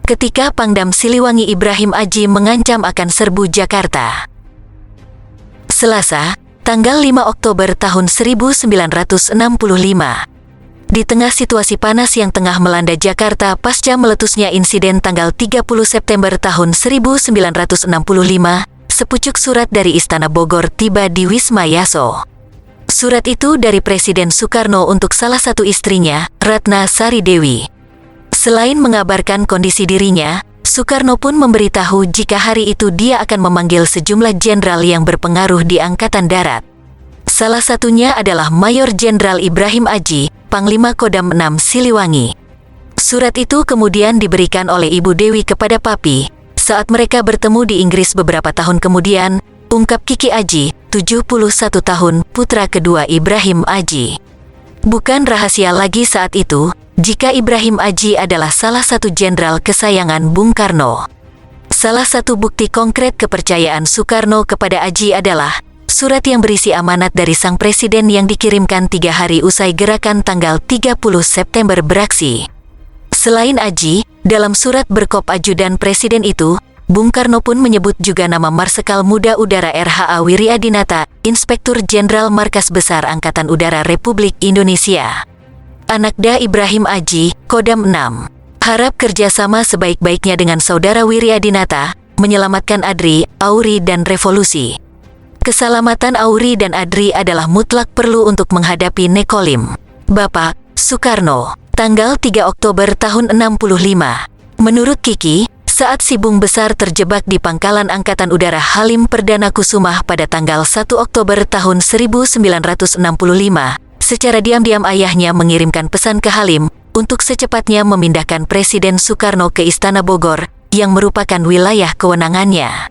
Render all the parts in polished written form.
ketika Pangdam Siliwangi Ibrahim Aji mengancam akan serbu Jakarta. Selasa, tanggal 5 Oktober tahun 1965. Di tengah situasi panas yang tengah melanda Jakarta pasca meletusnya insiden tanggal 30 September tahun 1965, sepucuk surat dari Istana Bogor tiba di Wisma Yaso. Surat itu dari Presiden Soekarno untuk salah satu istrinya, Ratna Sari Dewi. Selain mengabarkan kondisi dirinya, Soekarno pun memberitahu jika hari itu dia akan memanggil sejumlah jenderal yang berpengaruh di Angkatan Darat. Salah satunya adalah Mayor Jenderal Ibrahim Aji, Panglima Kodam 6 Siliwangi. Surat itu kemudian diberikan oleh Ibu Dewi kepada Papi. Saat mereka bertemu di Inggris beberapa tahun kemudian, ungkap Kiki Aji, 71 tahun, putra kedua Ibrahim Aji. Bukan rahasia lagi saat itu, jika Ibrahim Aji adalah salah satu jenderal kesayangan Bung Karno. Salah satu bukti konkret kepercayaan Soekarno kepada Aji adalah surat yang berisi amanat dari sang presiden yang dikirimkan 3 hari usai gerakan tanggal 30 September beraksi. Selain Aji, dalam surat berkop ajudan presiden itu, Bung Karno pun menyebut juga nama Marsekal Muda Udara R.H.A. Wiryadinata, Inspektur Jenderal Markas Besar Angkatan Udara Republik Indonesia. Anakda Ibrahim Aji, Kodam 6. Harap kerjasama sebaik-baiknya dengan saudara Wiryadinata, menyelamatkan Adri, Auri dan revolusi. Keselamatan Auri dan Adri adalah mutlak perlu untuk menghadapi Nekolim. Bapak, Soekarno. Tanggal 3 Oktober tahun 65. Menurut Kiki, saat si Bung Besar terjebak di Pangkalan Angkatan Udara Halim Perdana Kusumah pada tanggal 1 Oktober tahun 1965, secara diam-diam ayahnya mengirimkan pesan ke Halim untuk secepatnya memindahkan Presiden Soekarno ke Istana Bogor, yang merupakan wilayah kewenangannya.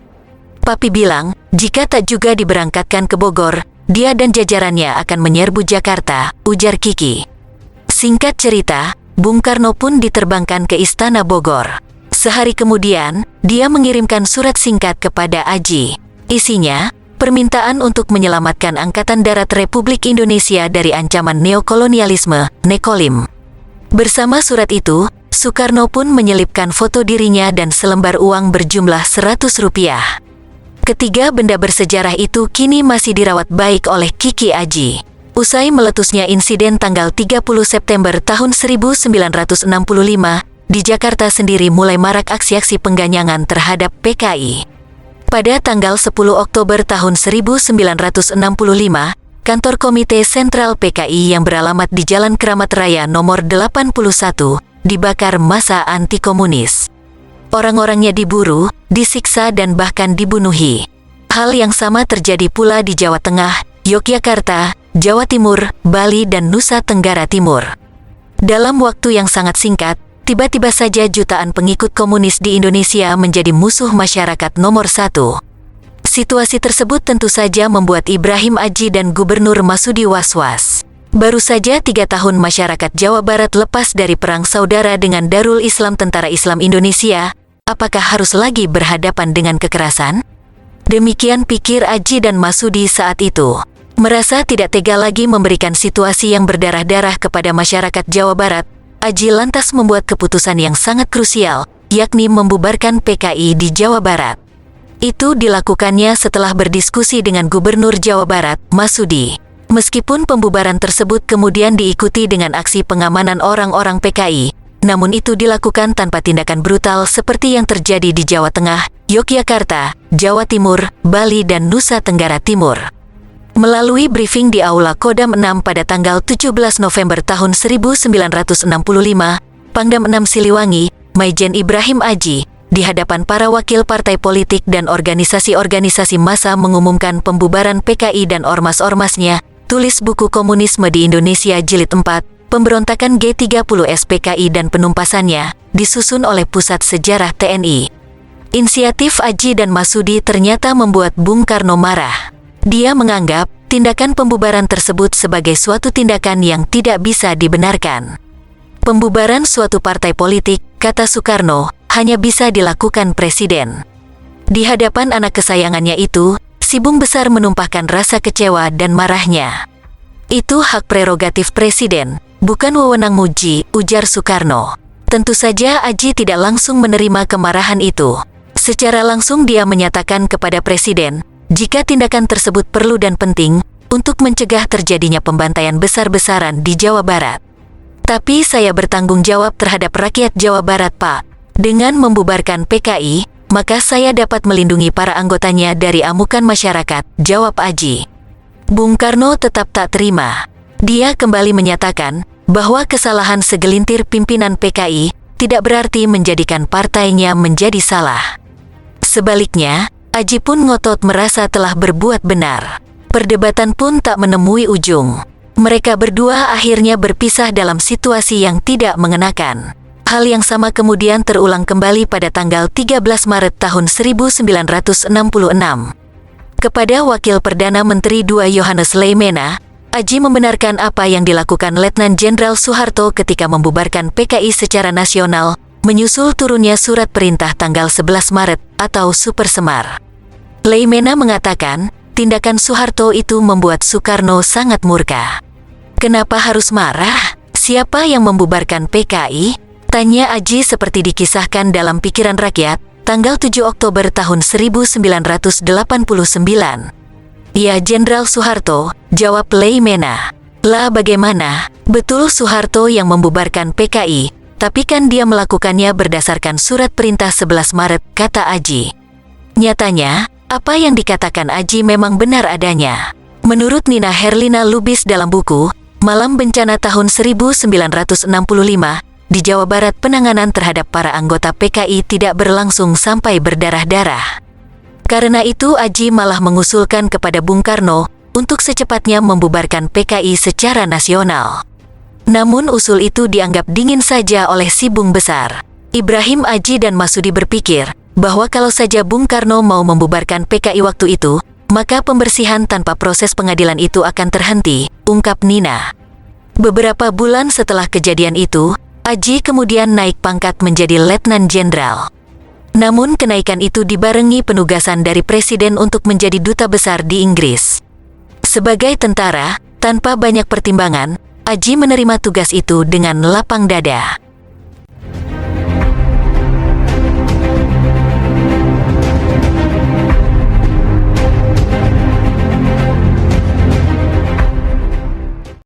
Papi bilang, jika tak juga diberangkatkan ke Bogor, dia dan jajarannya akan menyerbu Jakarta, ujar Kiki. Singkat cerita, Bung Karno pun diterbangkan ke Istana Bogor. Sehari kemudian, dia mengirimkan surat singkat kepada Aji. Isinya, permintaan untuk menyelamatkan Angkatan Darat Republik Indonesia dari ancaman neokolonialisme, Nekolim. Bersama surat itu, Soekarno pun menyelipkan foto dirinya dan selembar uang berjumlah Rp100. Ketiga benda bersejarah itu kini masih dirawat baik oleh Kiki Aji. Usai meletusnya insiden tanggal 30 September tahun 1965, di Jakarta sendiri mulai marak aksi-aksi pengganyangan terhadap PKI. Pada tanggal 10 Oktober tahun 1965, kantor Komite Sentral PKI yang beralamat di Jalan Keramat Raya nomor 81 dibakar massa anti-komunis. Orang-orangnya diburu, disiksa dan bahkan dibunuhi. Hal yang sama terjadi pula di Jawa Tengah, Yogyakarta, Jawa Timur, Bali dan Nusa Tenggara Timur. Dalam waktu yang sangat singkat, tiba-tiba saja jutaan pengikut komunis di Indonesia menjadi musuh masyarakat nomor 1. Situasi tersebut tentu saja membuat Ibrahim Aji dan Gubernur Masudi was-was. Baru saja 3 tahun masyarakat Jawa Barat lepas dari perang saudara dengan Darul Islam Tentara Islam Indonesia, apakah harus lagi berhadapan dengan kekerasan? Demikian pikir Aji dan Masudi saat itu. Merasa tidak tega lagi memberikan situasi yang berdarah-darah kepada masyarakat Jawa Barat, Aji lantas membuat keputusan yang sangat krusial, yakni membubarkan PKI di Jawa Barat. Itu dilakukannya setelah berdiskusi dengan Gubernur Jawa Barat, Masudi. Meskipun pembubaran tersebut kemudian diikuti dengan aksi pengamanan orang-orang PKI, namun itu dilakukan tanpa tindakan brutal seperti yang terjadi di Jawa Tengah, Yogyakarta, Jawa Timur, Bali dan Nusa Tenggara Timur. Melalui briefing di Aula Kodam 6 pada tanggal 17 November tahun 1965, Pangdam 6 Siliwangi, Maijen Ibrahim Aji, di hadapan para wakil partai politik dan organisasi-organisasi massa mengumumkan pembubaran PKI dan ormas-ormasnya, tulis buku komunisme di Indonesia Jilid 4, Pemberontakan G30S PKI dan penumpasannya, disusun oleh Pusat Sejarah TNI. Inisiatif Aji dan Masudi ternyata membuat Bung Karno marah. Dia menganggap tindakan pembubaran tersebut sebagai suatu tindakan yang tidak bisa dibenarkan. Pembubaran suatu partai politik, kata Soekarno, hanya bisa dilakukan presiden. Di hadapan anak kesayangannya itu, si Bung Besar menumpahkan rasa kecewa dan marahnya. Itu hak prerogatif presiden, bukan wewenang Muji, ujar Soekarno. Tentu saja Aji tidak langsung menerima kemarahan itu. Secara langsung dia menyatakan kepada Presiden, jika tindakan tersebut perlu dan penting untuk mencegah terjadinya pembantaian besar-besaran di Jawa Barat. Tapi saya bertanggung jawab terhadap rakyat Jawa Barat, Pak. Dengan membubarkan PKI, maka saya dapat melindungi para anggotanya dari amukan masyarakat, jawab Aji. Bung Karno tetap tak terima. Dia kembali menyatakan bahwa kesalahan segelintir pimpinan PKI tidak berarti menjadikan partainya menjadi salah. Sebaliknya, Aji pun ngotot merasa telah berbuat benar. Perdebatan pun tak menemui ujung. Mereka berdua akhirnya berpisah dalam situasi yang tidak mengenakan. Hal yang sama kemudian terulang kembali pada tanggal 13 Maret tahun 1966. Kepada Wakil Perdana Menteri II Yohanes Leimena, Aji membenarkan apa yang dilakukan Letnan Jenderal Soeharto ketika membubarkan PKI secara nasional, menyusul turunnya surat perintah tanggal 11 Maret atau Super Semar. Leimena mengatakan, tindakan Soeharto itu membuat Soekarno sangat murka. Kenapa harus marah? Siapa yang membubarkan PKI? Tanya Aji seperti dikisahkan dalam Pikiran Rakyat, tanggal 7 Oktober tahun 1989. Ya, Jenderal Soeharto, jawab Leimena. Lah bagaimana? Betul Soeharto yang membubarkan PKI, tapi kan dia melakukannya berdasarkan surat perintah 11 Maret, kata Aji. Nyatanya, apa yang dikatakan Aji memang benar adanya. Menurut Nina Herlina Lubis dalam buku, Malam Bencana tahun 1965, di Jawa Barat penanganan terhadap para anggota PKI tidak berlangsung sampai berdarah-darah. Karena itu Aji malah mengusulkan kepada Bung Karno untuk secepatnya membubarkan PKI secara nasional. Namun usul itu dianggap dingin saja oleh si Bung Besar. Ibrahim Aji dan Masudi berpikir bahwa kalau saja Bung Karno mau membubarkan PKI waktu itu, maka pembersihan tanpa proses pengadilan itu akan terhenti, ungkap Nina. Beberapa bulan setelah kejadian itu, Aji kemudian naik pangkat menjadi Letnan Jenderal. Namun kenaikan itu dibarengi penugasan dari Presiden untuk menjadi duta besar di Inggris. Sebagai tentara, tanpa banyak pertimbangan, Aji menerima tugas itu dengan lapang dada.